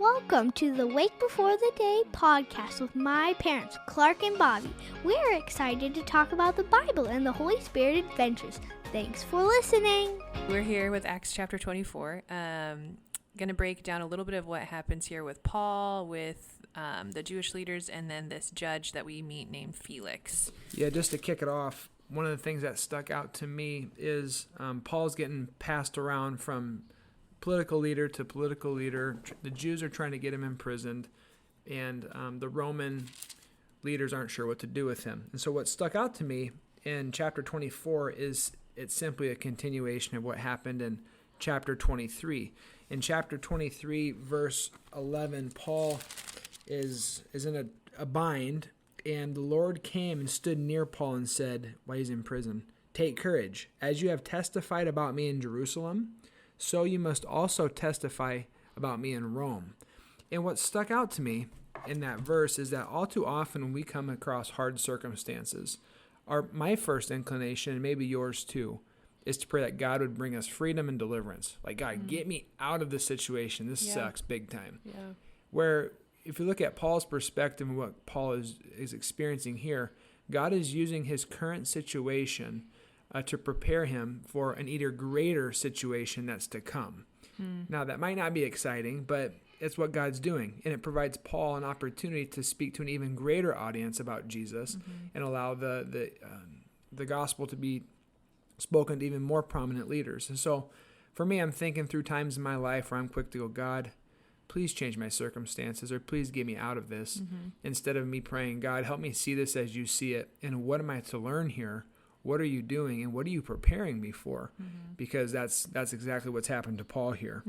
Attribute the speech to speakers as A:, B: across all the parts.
A: Welcome to the Wake Before the Day podcast with my parents, Clark and Bobby. We're excited to talk about the Bible and the Holy Spirit adventures. Thanks for listening.
B: We're here with Acts chapter 24. Going to break down a little bit of what happens here with Paul, with the Jewish leaders, and then this judge that we meet named Felix.
C: Yeah, just to kick it off, one of the things that stuck out to me is Paul's getting passed around from political leader to political leader. The Jews are trying to get him imprisoned, and the Roman leaders aren't sure what to do with him. And so what stuck out to me in chapter 24 is it's simply a continuation of what happened in chapter 23. In chapter 23, verse 11, Paul is in a bind, and the Lord came and stood near Paul and said, while he's in prison, "Take courage. As you have testified about me in Jerusalem, so you must also testify about me in Rome." And what stuck out to me in that verse is that all too often when we come across hard circumstances, my first inclination, and maybe yours too, is to pray that God would bring us freedom and deliverance. Like, God, get me out of this situation. This sucks big time. Yeah. Where if you look at Paul's perspective and what Paul is experiencing here, God is using his current situation to prepare him for an either greater situation that's to come. Now, that might not be exciting, but it's what God's doing. And it provides Paul an opportunity to speak to an even greater audience about Jesus and allow the gospel to be spoken to even more prominent leaders. And so for me, I'm thinking through times in my life where I'm quick to go, God, please change my circumstances, or please get me out of this, instead of me praying, God, help me see this as you see it. And what am I to learn here? What are you doing, and what are you preparing me for? Because that's exactly what's happened to Paul here.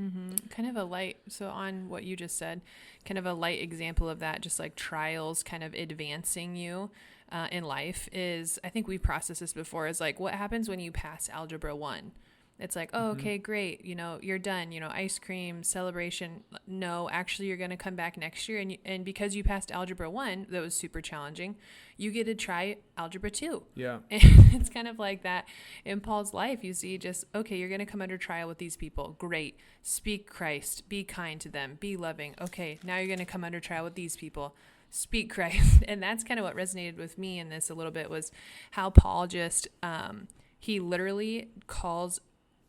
B: Kind of a light, so on what you just said, kind of a light example of that, just like trials kind of advancing you in life is, I think we processed this before, is like what happens when you pass Algebra 1? It's like, oh, okay, great. You're done, ice cream, celebration. No, actually, you're going to come back next year. And because you passed Algebra 1, that was super challenging, you get to try Algebra 2.
C: Yeah.
B: And it's kind of like that in Paul's life. You see just, okay, you're going to come under trial with these people. Great. Speak Christ. Be kind to them. Be loving. Okay, now you're going to come under trial with these people. Speak Christ. And that's kind of what resonated with me in this a little bit, was how Paul just, he literally calls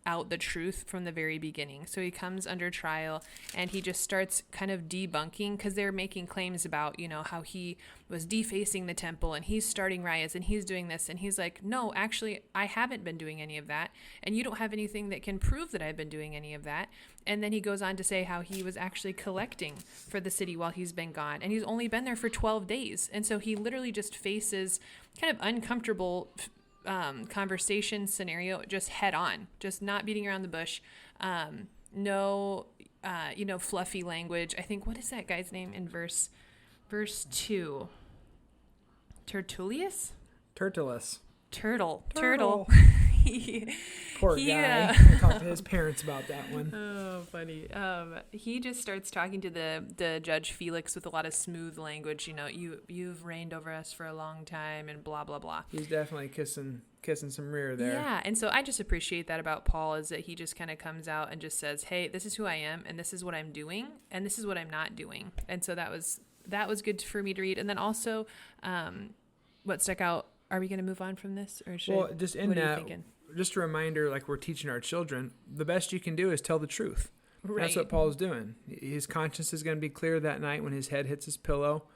B: out the truth from the very beginning. So he comes under trial and he just starts kind of debunking, because they're making claims about, how he was defacing the temple and he's starting riots and he's doing this. And he's like, no, actually, I haven't been doing any of that. And you don't have anything that can prove that I've been doing any of that. And then he goes on to say how he was actually collecting for the city while he's been gone. And he's only been there for 12 days. And so he literally just faces kind of uncomfortable conversation scenario just head on, just not beating around the bush. No, fluffy language. I think, what is that guy's name in verse 2? Tertullus. Turtle.
C: Poor guy. I talked to his parents about that one.
B: Oh, funny. He just starts talking to the judge Felix with a lot of smooth language. You've reigned over us for a long time, and blah blah blah.
C: He's definitely kissing some rear there.
B: Yeah, and so I just appreciate that about Paul, is that he just kind of comes out and just says, "Hey, this is who I am, and this is what I'm doing, and this is what I'm not doing." And so that was good for me to read. And then also, what stuck out. Are we going to move on from this, or should
C: just in that, just a reminder, like we're teaching our children, the best you can do is tell the truth. Right. That's what Paul's doing. His conscience is going to be clear that night when his head hits his pillow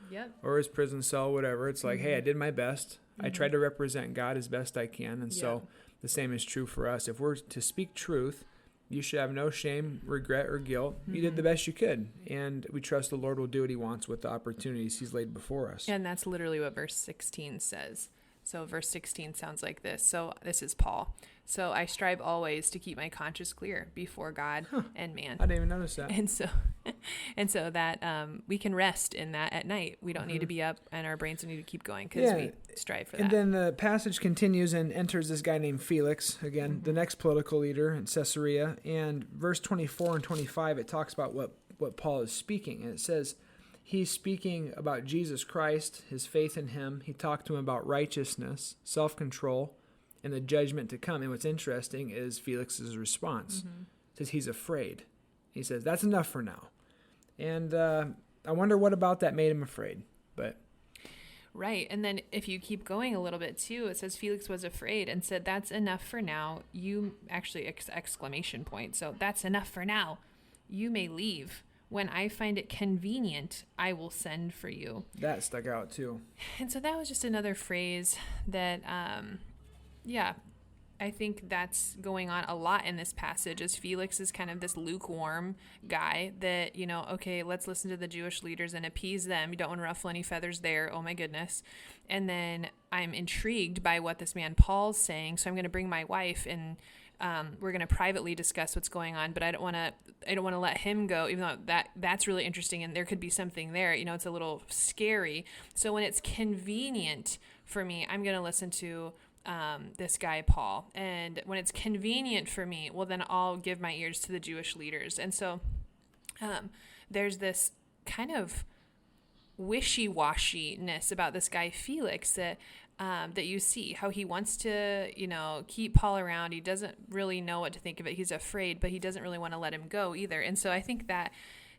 C: or his prison cell, whatever. It's like, hey, I did my best. I tried to represent God as best I can. And so the same is true for us. If we're to speak truth, you should have no shame, regret, or guilt. You did the best you could. And we trust the Lord will do what he wants with the opportunities he's laid before us.
B: And that's literally what verse 16 says. So verse 16 sounds like this. So this is Paul. So I strive always to keep my conscience clear before God and man.
C: I didn't even notice that.
B: And so that we can rest in that at night. We don't need to be up, and our brains don't need to keep going, because we strive for that.
C: And then the passage continues and enters this guy named Felix, again, the next political leader in Caesarea. And verse 24 and 25, it talks about what Paul is speaking. And it says, he's speaking about Jesus Christ, his faith in him. He talked to him about righteousness, self-control, and the judgment to come. And what's interesting is Felix's response. It says he's afraid. He says, that's enough for now. And I wonder what about that made him afraid. But
B: right. And then if you keep going a little bit too, it says Felix was afraid and said, "That's enough for now. You actually exclamation point. So that's enough for now. You may leave. When I find it convenient, I will send for you."
C: That stuck out too.
B: And so that was just another phrase that, I think that's going on a lot in this passage, as Felix is kind of this lukewarm guy that, okay, let's listen to the Jewish leaders and appease them. You don't want to ruffle any feathers there. Oh my goodness. And then I'm intrigued by what this man Paul's saying. So I'm going to bring my wife and we're going to privately discuss what's going on, but I don't want to let him go, even though that's really interesting and there could be something there. It's a little scary. So when it's convenient for me, I'm going to listen to this guy Paul, and when it's convenient for me, well, then I'll give my ears to the Jewish leaders. And so there's this kind of wishy-washiness about this guy Felix that you see, how he wants to, keep Paul around. He doesn't really know what to think of it. He's afraid, but he doesn't really want to let him go either. And so I think that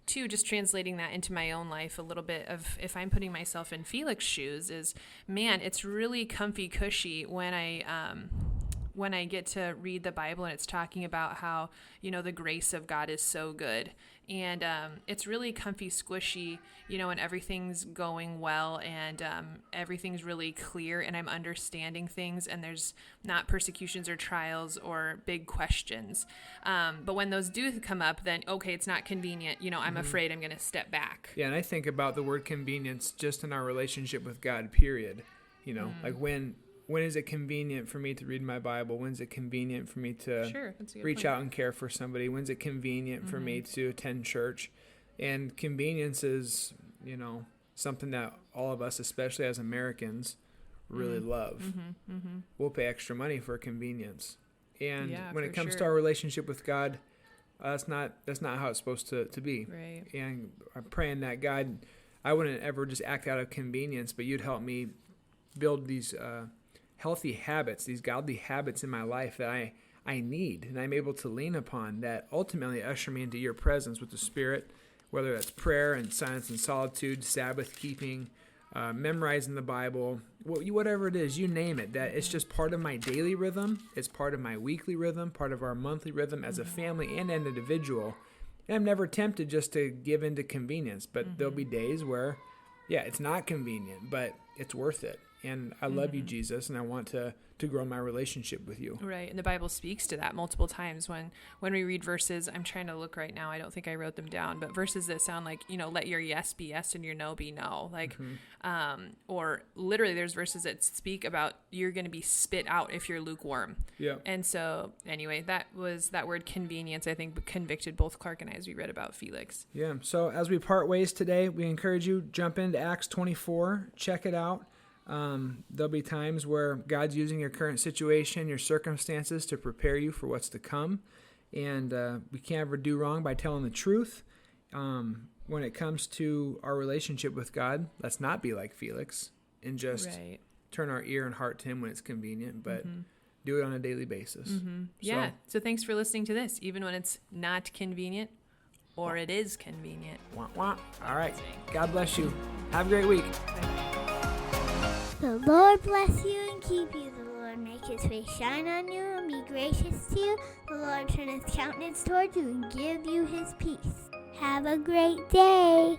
B: too, just translating that into my own life a little bit of, if I'm putting myself in Felix's shoes, is, man, it's really comfy cushy when I get to read the Bible and it's talking about how, the grace of God is so good. And it's really comfy, squishy, and everything's going well and everything's really clear and I'm understanding things and there's not persecutions or trials or big questions. But when those do come up, then, okay, it's not convenient. I'm afraid I'm going to step back.
C: Yeah, and I think about the word convenience just in our relationship with God, period. Like when is it convenient for me to read my Bible? When's it convenient for me to reach out and care for somebody? When's it convenient for me to attend church? And convenience is, something that all of us, especially as Americans, really love. We'll pay extra money for convenience. And when it comes to our relationship with God, that's not how it's supposed to be.
B: Right.
C: And I'm praying that God, I wouldn't ever just act out of convenience, but you'd help me build these healthy habits, these godly habits in my life that I need and I'm able to lean upon, that ultimately usher me into your presence with the Spirit, whether that's prayer and silence and solitude, Sabbath keeping, memorizing the Bible, whatever it is, you name it, that it's just part of my daily rhythm, it's part of my weekly rhythm, part of our monthly rhythm as a family and an individual. And I'm never tempted just to give into convenience, but there'll be days where, it's not convenient, but it's worth it. And I love you, Jesus, and I want to grow my relationship with you.
B: Right, and the Bible speaks to that multiple times when we read verses. I'm trying to look right now. I don't think I wrote them down, but verses that sound like, let your yes be yes and your no be no. Like, or literally there's verses that speak about you're going to be spit out if you're lukewarm. Yeah. And so anyway, that word convenience, I think, convicted both Clark and I as we read about Felix. Yeah, so as we part ways today, we encourage you, jump into Acts 24, check it out. There'll be times where God's using your current situation, your circumstances to prepare you for what's to come. And we can't ever do wrong by telling the truth. When it comes to our relationship with God, let's not be like Felix and just turn our ear and heart to him when it's convenient, but do it on a daily basis. So thanks for listening to this, even when it's not convenient or it is convenient. Wah, wah. All right. God bless you. Have a great week. Bye-bye.
A: The Lord bless you and keep you. The Lord make his face shine on you and be gracious to you. The Lord turn his countenance toward you and give you his peace. Have a great day.